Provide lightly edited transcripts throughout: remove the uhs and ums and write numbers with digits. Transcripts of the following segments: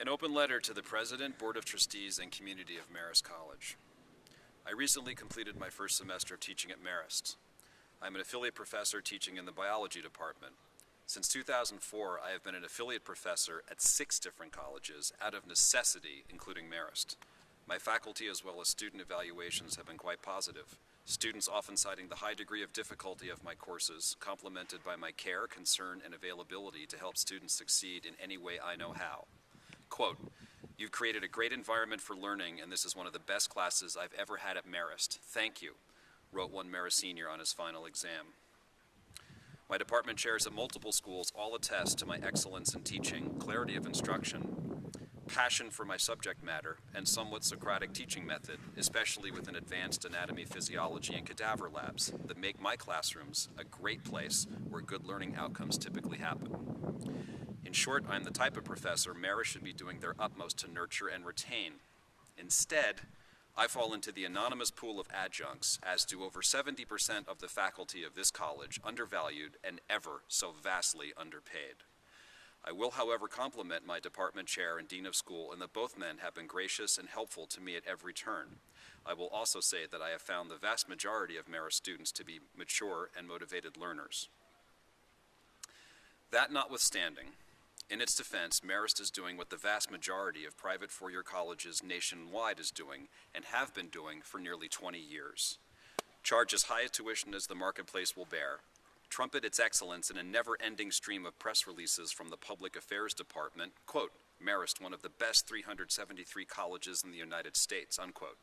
An open letter to the President, Board of Trustees, and community of Marist College. I recently completed my first semester of teaching at Marist. I'm an affiliate professor teaching in the biology department. Since 2004, I have been an affiliate professor at 6 different colleges out of necessity, including Marist. My faculty as well as student evaluations have been quite positive. Students often citing the high degree of difficulty of my courses, complemented by my care, concern, and availability to help students succeed in any way I know how. Quote, "You've created a great environment for learning, and this is one of the best classes I've ever had at Marist. Thank you," wrote one Marist senior on his final exam. My department chairs at multiple schools all attest to my excellence in teaching, clarity of instruction, passion for my subject matter, and somewhat Socratic teaching method, especially within advanced anatomy, physiology, and cadaver labs that make my classrooms a great place where good learning outcomes typically happen. In short, I'm the type of professor Marist should be doing their utmost to nurture and retain. Instead, I fall into the anonymous pool of adjuncts, as do over 70% of the faculty of this college, undervalued and ever so vastly underpaid. I will, however, compliment my department chair and dean of school in that both men have been gracious and helpful to me at every turn. I will also say that I have found the vast majority of Marist students to be mature and motivated learners. That notwithstanding, in its defense, Marist is doing what the vast majority of private four-year colleges nationwide is doing and have been doing for nearly 20 years. Charge as high a tuition as the marketplace will bear. Trumpet its excellence in a never-ending stream of press releases from the Public Affairs Department, quote, "Marist, one of the best 373 colleges in the United States," unquote.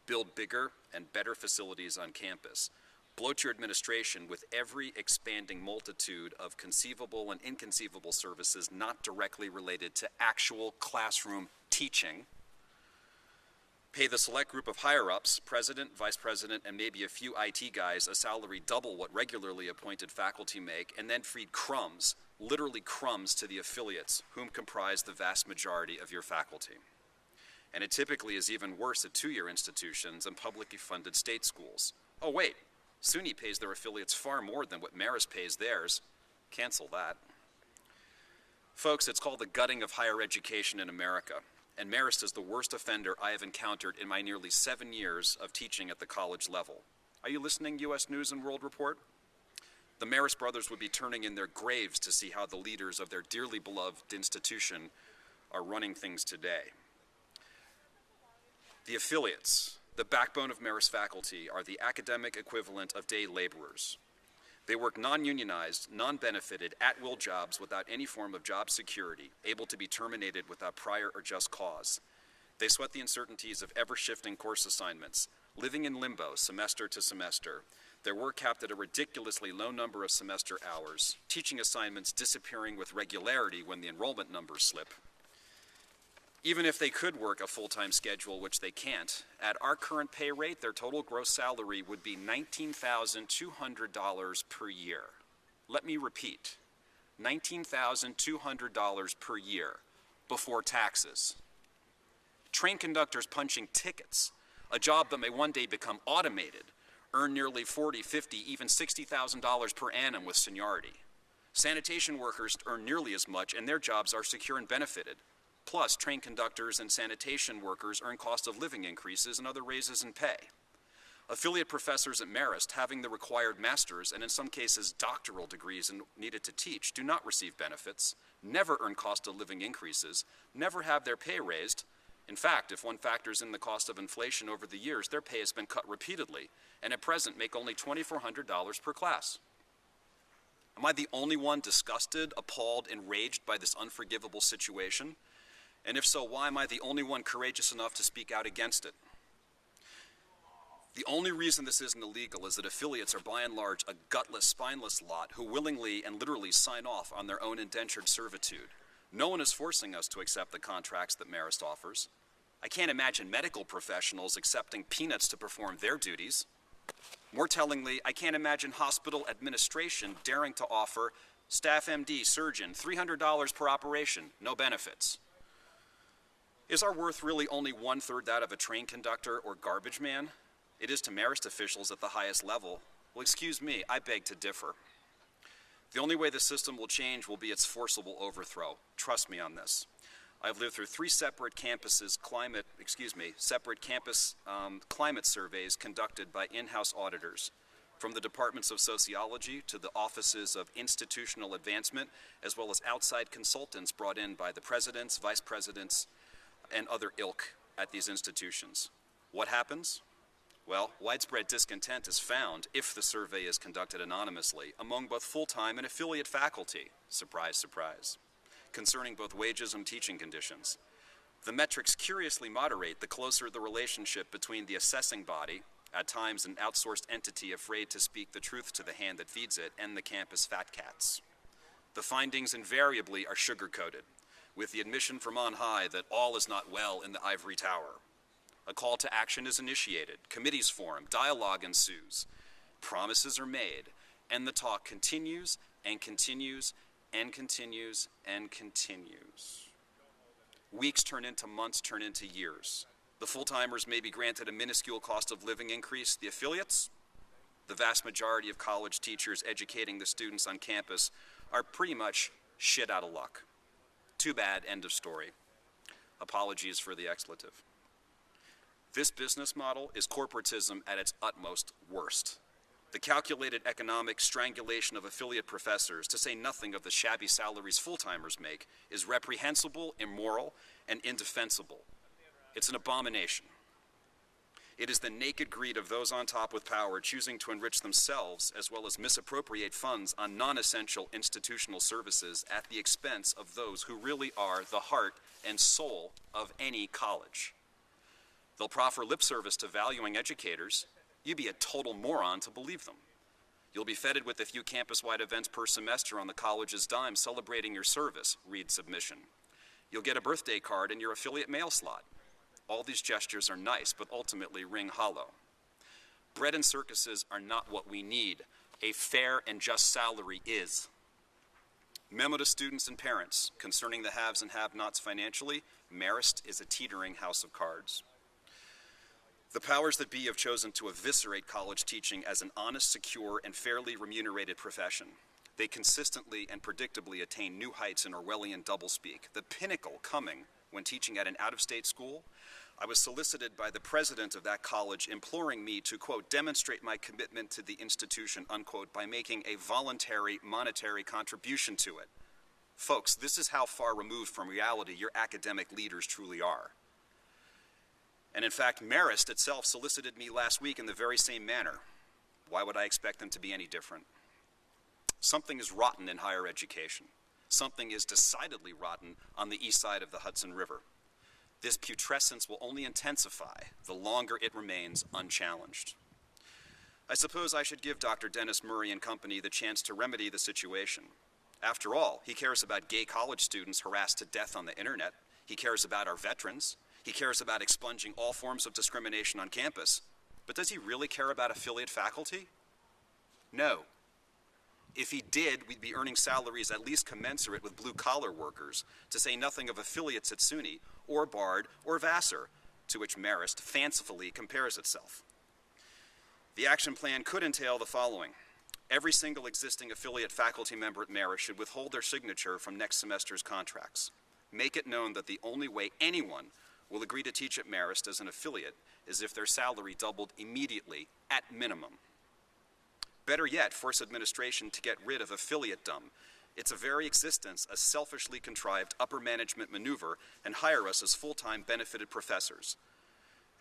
Build bigger and better facilities on campus. Bloat your administration with every expanding multitude of conceivable and inconceivable services not directly related to actual classroom teaching. Pay the select group of higher-ups, president, vice president, and maybe a few IT guys a salary double what regularly appointed faculty make, and then feed crumbs, literally crumbs, to the affiliates, whom comprise the vast majority of your faculty. And it typically is even worse at two-year institutions and publicly funded state schools. Oh wait, SUNY pays their affiliates far more than what Marist pays theirs. Cancel that. Folks, it's called the gutting of higher education in America, and Marist is the worst offender I have encountered in my nearly 7 years of teaching at the college level. Are you listening, U.S. News and World Report? The Marist brothers would be turning in their graves to see how the leaders of their dearly beloved institution are running things today. The affiliates, the backbone of Marist faculty, are the academic equivalent of day laborers. They work non-unionized, non-benefited, at-will jobs without any form of job security, able to be terminated without prior or just cause. They sweat the uncertainties of ever-shifting course assignments, living in limbo semester to semester, their work capped at a ridiculously low number of semester hours, teaching assignments disappearing with regularity when the enrollment numbers slip. Even if they could work a full-time schedule, which they can't, at our current pay rate, their total gross salary would be $19,200 per year. Let me repeat, $19,200 per year before taxes. Train conductors punching tickets, a job that may one day become automated, earn nearly $40,000, $50,000, even $60,000 per annum with seniority. Sanitation workers earn nearly as much, and their jobs are secure and benefited. Plus, train conductors and sanitation workers earn cost of living increases and other raises in pay. Affiliate professors at Marist, having the required master's and in some cases doctoral degrees needed to teach, do not receive benefits, never earn cost of living increases, never have their pay raised. In fact, if one factors in the cost of inflation over the years, their pay has been cut repeatedly, and at present make only $2,400 per class. Am I the only one disgusted, appalled, enraged by this unforgivable situation? And if so, why am I the only one courageous enough to speak out against it? The only reason this isn't illegal is that affiliates are by and large a gutless, spineless lot who willingly and literally sign off on their own indentured servitude. No one is forcing us to accept the contracts that Marist offers. I can't imagine medical professionals accepting peanuts to perform their duties. More tellingly, I can't imagine hospital administration daring to offer staff MD, surgeon, $300 per operation, no benefits. Is our worth really only 1/3 that of a train conductor or garbage man? It is to Marist officials at the highest level. Well, excuse me, I beg to differ. The only way the system will change will be its forcible overthrow. Trust me on this. I've lived through three separate campus climate surveys conducted by in-house auditors, from the departments of sociology to the offices of institutional advancement, as well as outside consultants brought in by the presidents, vice presidents, and other ilk at these institutions. What happens? Well, widespread discontent is found, if the survey is conducted anonymously, among both full-time and affiliate faculty, surprise, surprise, concerning both wages and teaching conditions. The metrics curiously moderate the closer the relationship between the assessing body, at times an outsourced entity afraid to speak the truth to the hand that feeds it, and the campus fat cats. The findings invariably are sugar-coated, with the admission from on high that all is not well in the ivory tower. A call to action is initiated, committees form, dialogue ensues, promises are made, and the talk continues and continues and continues and continues. Weeks turn into months, turn into years. The full-timers may be granted a minuscule cost of living increase. The affiliates, the vast majority of college teachers educating the students on campus, are pretty much shit out of luck. Too bad, end of story. Apologies for the expletive. This business model is corporatism at its utmost worst. The calculated economic strangulation of affiliate professors, to say nothing of the shabby salaries full-timers make, is reprehensible, immoral, and indefensible. It's an abomination. It is the naked greed of those on top with power choosing to enrich themselves as well as misappropriate funds on non-essential institutional services at the expense of those who really are the heart and soul of any college. They'll proffer lip service to valuing educators. You'd be a total moron to believe them. You'll be feted with a few campus-wide events per semester on the college's dime celebrating your service, read submission. You'll get a birthday card in your affiliate mail slot. All these gestures are nice, but ultimately ring hollow. Bread and circuses are not what we need. A fair and just salary is. Memo to students and parents concerning the haves and have-nots financially, Marist is a teetering house of cards. The powers that be have chosen to eviscerate college teaching as an honest, secure, and fairly remunerated profession. They consistently and predictably attain new heights in Orwellian doublespeak, the pinnacle coming when teaching at an out-of-state school. I was solicited by the president of that college imploring me to, quote, demonstrate my commitment to the institution, unquote, by making a voluntary monetary contribution to it. Folks, this is how far removed from reality your academic leaders truly are. And in fact, Marist itself solicited me last week in the very same manner. Why would I expect them to be any different? Something is rotten in higher education. Something is decidedly rotten on the east side of the Hudson River. This putrescence will only intensify the longer it remains unchallenged. I suppose I should give Dr. Dennis Murray and company the chance to remedy the situation. After all, he cares about gay college students harassed to death on the internet. He cares about our veterans. He cares about expunging all forms of discrimination on campus. But does he really care about affiliate faculty? No. If he did, we'd be earning salaries at least commensurate with blue-collar workers, to say nothing of affiliates at SUNY, or Bard, or Vassar, to which Marist fancifully compares itself. The action plan could entail the following. Every single existing affiliate faculty member at Marist should withhold their signature from next semester's contracts. Make it known that the only way anyone will agree to teach at Marist as an affiliate is if their salary doubled immediately, at minimum. Better yet, force administration to get rid of affiliatedom, its very existence a selfishly contrived upper management maneuver, and hire us as full-time benefited professors.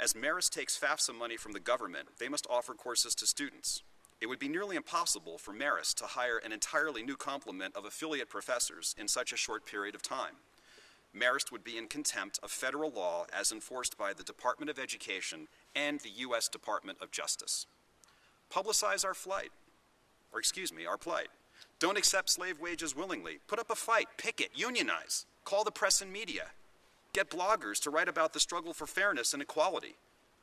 As Marist takes FAFSA money from the government, they must offer courses to students. It would be nearly impossible for Marist to hire an entirely new complement of affiliate professors in such a short period of time. Marist would be in contempt of federal law as enforced by the Department of Education and the U.S. Department of Justice. Publicize our our plight. Don't accept slave wages willingly. Put up a fight, picket, unionize, call the press and media. Get bloggers to write about the struggle for fairness and equality.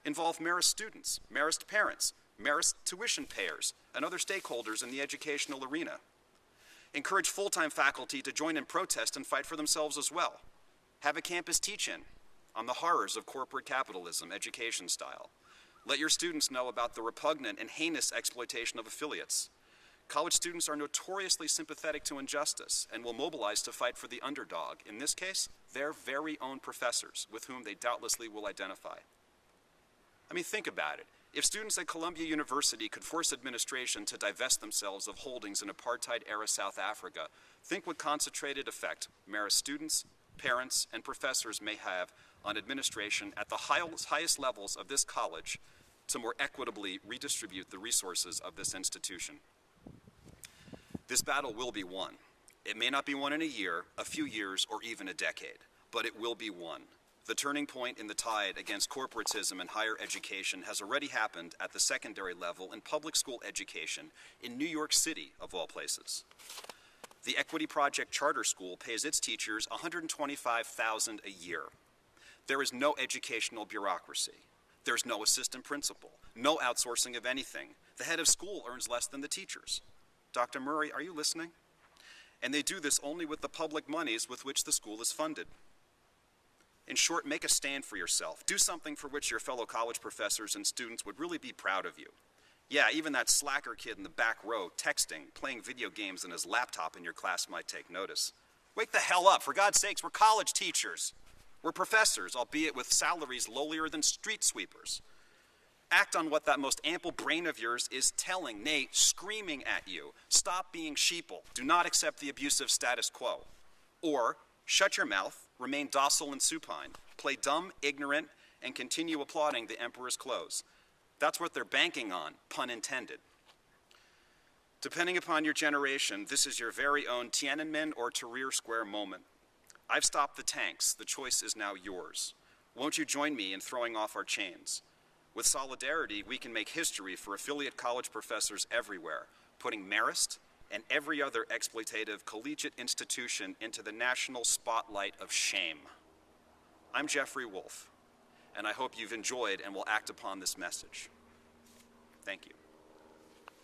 Involve Marist students, Marist parents, Marist tuition payers, and other stakeholders in the educational arena. Encourage full-time faculty to join in protest and fight for themselves as well. Have a campus teach-in on the horrors of corporate capitalism, education style. Let your students know about the repugnant and heinous exploitation of affiliates. College students are notoriously sympathetic to injustice and will mobilize to fight for the underdog, in this case, their very own professors, with whom they doubtlessly will identify. I mean, think about it. If students at Columbia University could force administration to divest themselves of holdings in apartheid-era South Africa, think what concentrated effect Marist students, parents, and professors may have on administration at the highest levels of this college to more equitably redistribute the resources of this institution. This battle will be won. It may not be won in a year, a few years, or even a decade, but it will be won. The turning point in the tide against corporatism in higher education has already happened at the secondary level in public school education in New York City, of all places. The Equity Project Charter School pays its teachers $125,000 a year. There is no educational bureaucracy. There's no assistant principal, no outsourcing of anything. The head of school earns less than the teachers. Dr. Murray, are you listening? And they do this only with the public monies with which the school is funded. In short, make a stand for yourself. Do something for which your fellow college professors and students would really be proud of you. Yeah, even that slacker kid in the back row, texting, playing video games on his laptop in your class might take notice. Wake the hell up, for God's sakes, we're college teachers. We're professors, albeit with salaries lowlier than street sweepers. Act on what that most ample brain of yours is telling, nay, screaming at you. Stop being sheeple. Do not accept the abusive status quo. Or shut your mouth, remain docile and supine, play dumb, ignorant, and continue applauding the emperor's clothes. That's what they're banking on, pun intended. Depending upon your generation, this is your very own Tiananmen or Tahrir Square moment. I've stopped the tanks. The choice is now yours. Won't you join me in throwing off our chains? With solidarity, we can make history for affiliate college professors everywhere, putting Marist and every other exploitative collegiate institution into the national spotlight of shame. I'm Jeffrey Wolf, and I hope you've enjoyed and will act upon this message. Thank you.